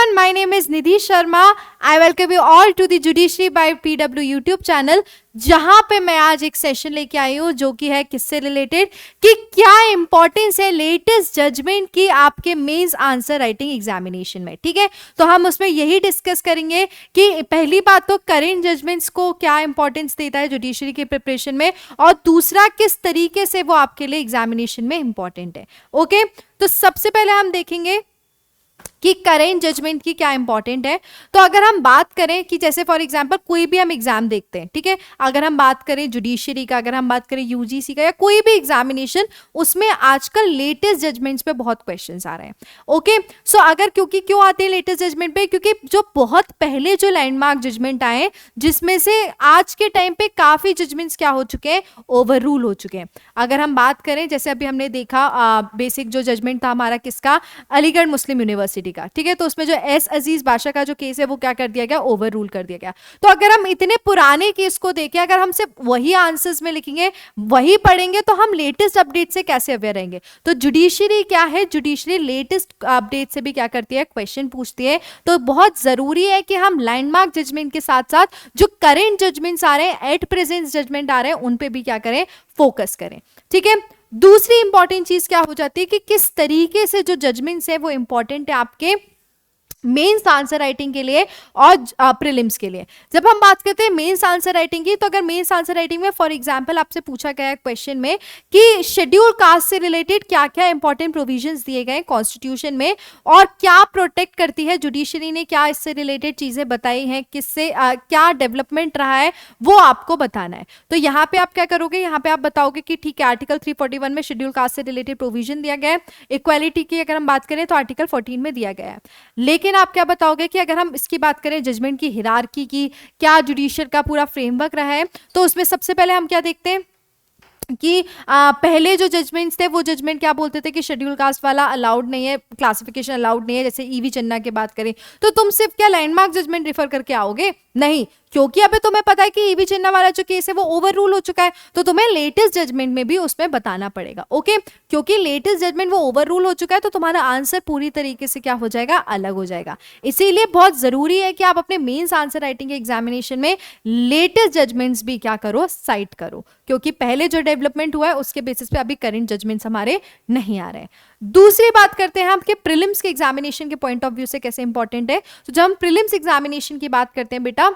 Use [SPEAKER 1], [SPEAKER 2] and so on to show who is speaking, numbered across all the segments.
[SPEAKER 1] everyone, my name is Nidhi Sharma. I welcome you all to the Judiciary by PW YouTube channel, जहां पे मैं आज एक session लेके आई हूँ जो कि है किससे रिलेटेड कि क्या इंपॉर्टेंस है लेटेस्ट जजमेंट की आपके मेंस आंसर राइटिंग एग्जामिनेशन में। ठीक है, तो हम उसमें यही डिस्कस करेंगे कि पहली बात तो करेंट जजमेंट्स को क्या इंपॉर्टेंस देता है जुडिशरी की प्रिपरेशन में, और दूसरा किस तरीके से वो आपके लिए एग्जामिनेशन में इंपॉर्टेंट है। ओके, तो सबसे पहले हम देखेंगे कि करेंट जजमेंट की क्या इंपॉर्टेंट है। तो अगर हम बात करें कि जैसे फॉर एग्जांपल कोई भी हम एग्जाम देखते हैं, ठीक है, अगर हम बात करें जुडिशरी का, अगर हम बात करें यूजीसी का या कोई भी एग्जामिनेशन, उसमें आजकल लेटेस्ट जजमेंट्स पे बहुत क्वेश्चंस आ रहे हैं। ओके, सो अगर क्यों आते हैं लेटेस्ट जजमेंट पे, क्योंकि जो बहुत पहले जो लैंडमार्क जजमेंट आए जिसमें से आज के टाइम पे काफी जजमेंट्स क्या हो चुके हैं, ओवर रूल हो चुके हैं। अगर हम बात करें जैसे अभी हमने देखा बेसिक जो जजमेंट था हमारा किसका, अलीगढ़ मुस्लिम यूनिवर्सिटी का, ठीक है, तो उसमें जो एस अजीज बादशाह का जो केस है वो क्या कर दिया गया, ओवर रूल कर दिया गया। तो अगर हम इतने पुराने केस को देखें, अगर हम सिर्फ वही आंसर्स में लिखेंगे, वही पढ़ेंगे, तो हम लेटेस्ट अपडेट से कैसे अवेयर रहेंगे। तो जुडिशरी क्या है, जुडिशरी लेटेस्ट अपडेट से भी क्या करती है, क्वेश्चन पूछती है। तो बहुत जरूरी है कि हम लैंडमार्क जजमेंट के साथ साथ जो करेंट जजमेंट्स आ रहे हैं, एट प्रेजेंट जजमेंट आ रहे हैं, उन पे भी क्या करें, फोकस करें। ठीक है, दूसरी इंपॉर्टेंट चीज क्या हो जाती है कि किस तरीके से जो जजमेंट्स है वो इंपॉर्टेंट है आपके मेंस आंसर राइटिंग के लिए और प्रीलिम्स के लिए। जब हम बात करते हैं मेंस आंसर राइटिंग की, तो अगर मेंस आंसर राइटिंग में फॉर एग्जांपल आपसे पूछा गया है क्वेश्चन में कि शेड्यूल कास्ट से रिलेटेड क्या क्या इंपॉर्टेंट प्रोविजंस दिए गए कॉन्स्टिट्यूशन में और क्या प्रोटेक्ट करती है जुडिशरी ने, क्या इससे रिलेटेड चीजें बताई हैं, किससे क्या डेवलपमेंट रहा है, वो आपको बताना है। तो यहाँ पे आप क्या करोगे, यहाँ पे आप बताओगे कि ठीक है आर्टिकल 341 में शेड्यूल कास्ट से रिलेटेड प्रोविजन दिया गया है। इक्वालिटी की अगर हम बात करें तो आर्टिकल 14 में दिया गया है। लेकिन आप क्या बताओगे कि अगर हम इसकी बात करें जजमेंट की हिरार्की की, क्या जुडिशियल का पूरा फ्रेमवर्क रहा है, तो उसमें सबसे पहले हम क्या देखते हैं कि पहले जो जजमेंट्स थे वो जजमेंट क्या बोलते थे कि शेड्यूल कास्ट वाला अलाउड नहीं है, क्लासिफिकेशन अलाउड नहीं है। जैसे ईवी चन्ना की बात करें तो तुम सिर्फ क्या लैंडमार्क जजमेंट रिफर करके आओगे, नहीं, क्योंकि अभी तुम्हें पता है कि ईवी चिन्ना वाला जो केस है वो ओवर रूल हो चुका है, तो तुम्हें लेटेस्ट जजमेंट में भी उसमें बताना पड़ेगा। ओके, क्योंकि लेटेस्ट जजमेंट वो ओवर रूल हो चुका है तो तुम्हारा आंसर पूरी तरीके से क्या हो जाएगा, अलग हो जाएगा। इसीलिए बहुत जरूरी है कि आप अपने मेंस आंसर राइटिंग के एग्जामिनेशन में लेटेस्ट जजमेंट्स भी क्या करो, साइट करो, क्योंकि पहले जो डेवलपमेंट हुआ है उसके बेसिस पे अभी करंट जजमेंट्स हमारे नहीं आ रहे हैं। दूसरी बात करते हैं हम कि प्रीलिम्स के एग्जामिनेशन के पॉइंट ऑफ व्यू से कैसे इंपॉर्टेंट है। तो जब हम प्रीलिम्स एग्जामिनेशन की बात करते हैं बेटा,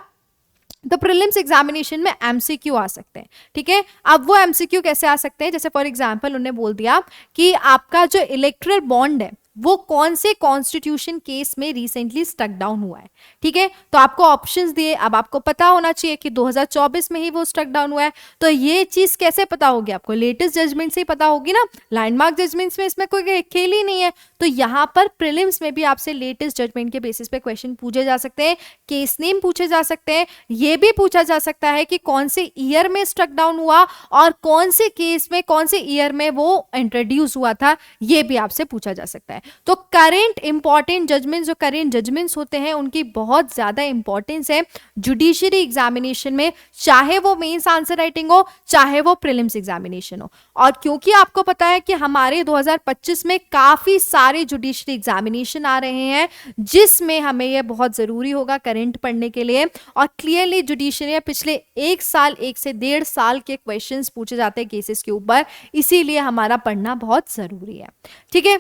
[SPEAKER 1] तो प्रीलिम्स एग्जामिनेशन में एमसीक्यू आ सकते हैं। ठीक है, अब वो एमसीक्यू कैसे आ सकते हैं, जैसे फॉर एग्जांपल उन्होंने बोल दिया कि आपका जो इलेक्टरल बॉन्ड है वो कौन से कॉन्स्टिट्यूशन केस में रिसेंटली स्टक डाउन हुआ है। ठीक है, तो आपको ऑप्शंस दिए, अब आपको पता होना चाहिए कि 2024 में ही वो स्टक डाउन हुआ है। तो ये चीज कैसे पता होगी आपको, लेटेस्ट जजमेंट से ही पता होगी ना, लैंडमार्क जजमेंट्स में इसमें कोई खेल ही नहीं है। तो यहाँ पर प्रीलिम्स में भी आपसे लेटेस्ट जजमेंट के बेसिस पे क्वेश्चन पूछे जा सकते हैं, केस नेम पूछे जा सकते हैं, ये भी पूछा जा सकता है कि कौन से ईयर में स्टक डाउन हुआ और कौन से केस में कौन से ईयर में वो इंट्रोड्यूस हुआ था, ये भी आपसे पूछा जा सकता है। तो करेंट इंपॉर्टेंट जजमेंट्स, जो करेंट जजमेंट्स होते हैं उनकी बहुत ज्यादा इंपॉर्टेंस है जुडिशरी एग्जामिनेशन में, चाहे वो मेंस आंसर राइटिंग हो चाहे वो प्रीलिम्स एग्जामिनेशन हो। और क्योंकि आपको पता है कि हमारे 2025 में काफी सारे जुडिशरी एग्जामिनेशन आ रहे हैं जिसमें हमें यह बहुत जरूरी होगा करंट पढ़ने के लिए, और क्लियरली जुडिशरी पिछले 1 साल 1 से 1.5 साल के क्वेश्चंस पूछे जाते हैं केसेस के ऊपर, इसीलिए हमारा पढ़ना बहुत जरूरी है। ठीक है,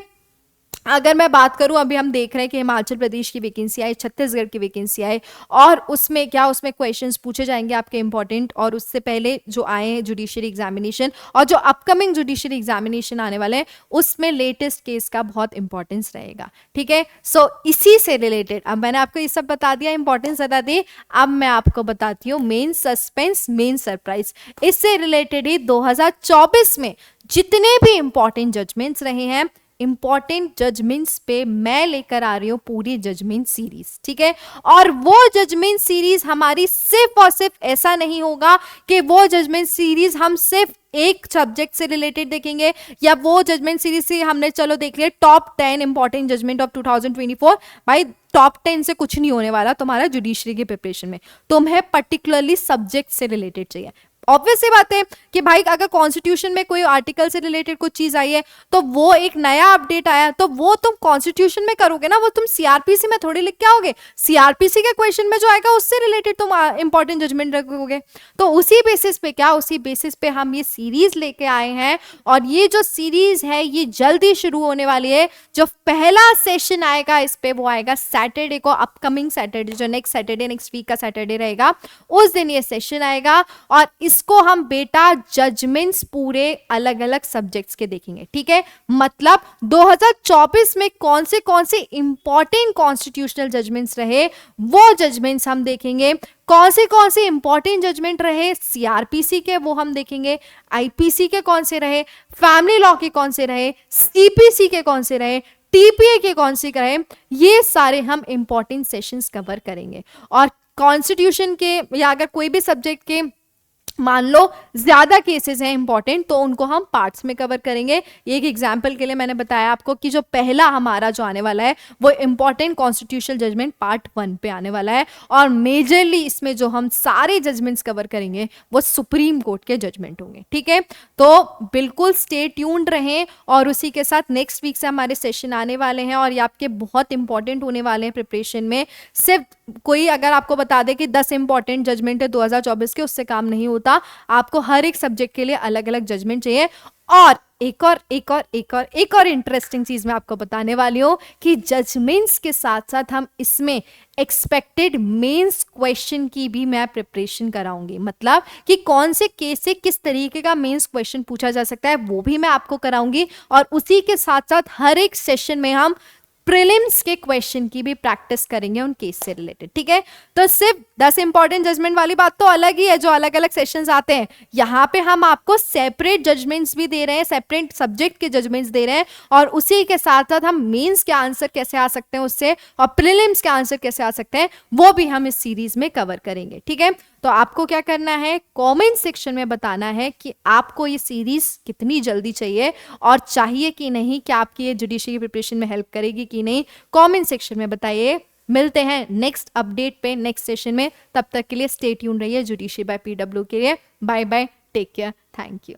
[SPEAKER 1] अगर मैं बात करूं, अभी हम देख रहे हैं कि हिमाचल प्रदेश की वैकेंसी आई, छत्तीसगढ़ की वैकेंसी आई, और उसमें क्या, उसमें क्वेश्चंस पूछे जाएंगे आपके इंपॉर्टेंट, और उससे पहले जो आए हैं जुडिशरी एग्जामिनेशन और जो अपकमिंग जुडिशरी एग्जामिनेशन आने वाले हैं उसमें लेटेस्ट केस का बहुत इंपॉर्टेंस रहेगा। ठीक है, सो इसी से रिलेटेड अब मैंने आपको ये सब बता दिया, इंपॉर्टेंस बता दी, अब मैं आपको बताती हूँ मेन सस्पेंस मेन सरप्राइज। इससे रिलेटेड ही 2024 में जितने भी इंपॉर्टेंट जजमेंट्स रहे हैं, इंपॉर्टेंट जजमेंट्स पे मैं लेकर आ रही हूं पूरी जजमेंट सीरीज। ठीक है, और वो जजमेंट सीरीज हमारी सिर्फ और सिर्फ ऐसा नहीं होगा कि वो जजमेंट सीरीज हम सिर्फ एक सब्जेक्ट से रिलेटेड देखेंगे, या वो जजमेंट सीरीज से हमने चलो देख लिया टॉप 10 इंपॉर्टेंट जजमेंट ऑफ 2024। भाई टॉप 10 से कुछ नहीं होने वाला तुम्हारा जुडिशरी की प्रिपरेशन में, तुम्हें पर्टिकुलरली सब्जेक्ट से रिलेटेड चाहिए। ऑब्वियस सी बात है कि भाई अगर कॉन्स्टिट्यूशन में कोई आर्टिकल से रिलेटेड कुछ चीज आई है तो वो एक नया अपडेट आया तो वो तुम कॉन्स्टिट्यूशन में करोगे ना, वो तुम सीआरपीसी में थोड़ी लिख के आओगे। सीआरपीसी के क्वेश्चन में जो आएगा उससे रिलेटेड तुम इंपॉर्टेंट जजमेंट रखोगे। तो उसी बेसिस पे क्या, उसी बेसिस पे हम ये सीरीज लेके आए हैं और ये जो सीरीज है ये जल्दी शुरू होने वाली है। जो पहला सेशन आएगा इस पे वो आएगा सैटरडे को, अपकमिंग सैटरडे, जो नेक्स्ट सैटरडे, नेक्स्ट वीक का सैटरडे रहेगा, उस दिन ये सेशन आएगा और इसको हम बेटा जजमेंट्स पूरे अलग अलग सब्जेक्ट्स के देखेंगे। ठीक है, मतलब 2024 में कौन से इंपॉर्टेंट कॉन्स्टिट्यूशनल जजमेंट्स रहे वो जजमेंट्स हम देखेंगे। कौन से इंपॉर्टेंट जजमेंट रहे सीआरपीसी के वो हम देखेंगे, आईपीसी के कौन से रहे, फैमिली लॉ के कौन से रहे, सीपीसी के कौन से रहे, टीपीए के कौन से रहे, ये सारे हम इंपॉर्टेंट सेशंस कवर करेंगे। और कॉन्स्टिट्यूशन के या अगर कोई भी सब्जेक्ट के मान लो ज्यादा केसेस हैं इंपॉर्टेंट तो उनको हम पार्ट्स में कवर करेंगे। एक एग्जांपल के लिए मैंने बताया आपको कि जो पहला हमारा जो आने वाला है वो इंपॉर्टेंट कॉन्स्टिट्यूशनल जजमेंट पार्ट 1 पे आने वाला है और मेजरली इसमें जो हम सारे जजमेंट्स कवर करेंगे वो सुप्रीम कोर्ट के जजमेंट होंगे। ठीक है, तो बिल्कुल स्टे ट्यून्ड रहें और उसी के साथ नेक्स्ट वीक से हमारे सेशन आने वाले हैं और ये आपके बहुत इंपॉर्टेंट होने वाले हैं प्रिपरेशन में। सिर्फ कोई अगर आपको बता दे कि 10 इंपॉर्टेंट जजमेंट है 2024 के, उससे काम नहीं होता। आपको हर एक सब्जेक्ट के लिए अलग अलग जजमेंट चाहिए। और एक और इंटरेस्टिंग चीज मैं आपको बताने वाली हूं कि जजमेंट्स के साथ साथ हम इसमें एक्सपेक्टेड मेंस क्वेश्चन की भी मैं प्रिपरेशन कराऊंगी। मतलब कि कौन से केस से किस तरीके का मेंस क्वेश्चन पूछा जा सकता है वो भी मैं आपको कराऊंगी। और उसी के साथ साथ हर एक सेशन में हम प्रीलिम्स के क्वेश्चन की भी प्रैक्टिस करेंगे उन केस से रिलेटेड। ठीक है, तो सिर्फ 10 इंपॉर्टेंट जजमेंट वाली बात तो अलग ही है जो अलग अलग सेशंस आते हैं। यहाँ पे हम आपको सेपरेट जजमेंट्स भी दे रहे हैं, सेपरेट सब्जेक्ट के जजमेंट्स दे रहे हैं और उसी के साथ साथ हम मेंस के आंसर कैसे आ सकते हैं उससे और प्रीलिम्स के आंसर कैसे आ सकते हैं वो भी हम इस सीरीज में कवर करेंगे। ठीक है, तो आपको क्या करना है, कमेंट सेक्शन में बताना है कि आपको ये सीरीज कितनी जल्दी चाहिए और चाहिए कि नहीं, कि आपकी ये जुडिशरी की प्रिपरेशन में हेल्प करेगी कि नहीं, कमेंट सेक्शन में बताइए। मिलते हैं नेक्स्ट अपडेट पे नेक्स्ट सेशन में, तब तक के लिए स्टे ट्यून रहिए जुडिशरी बाय पीडब्ल्यू के लिए। Bye bye, take care, thank you.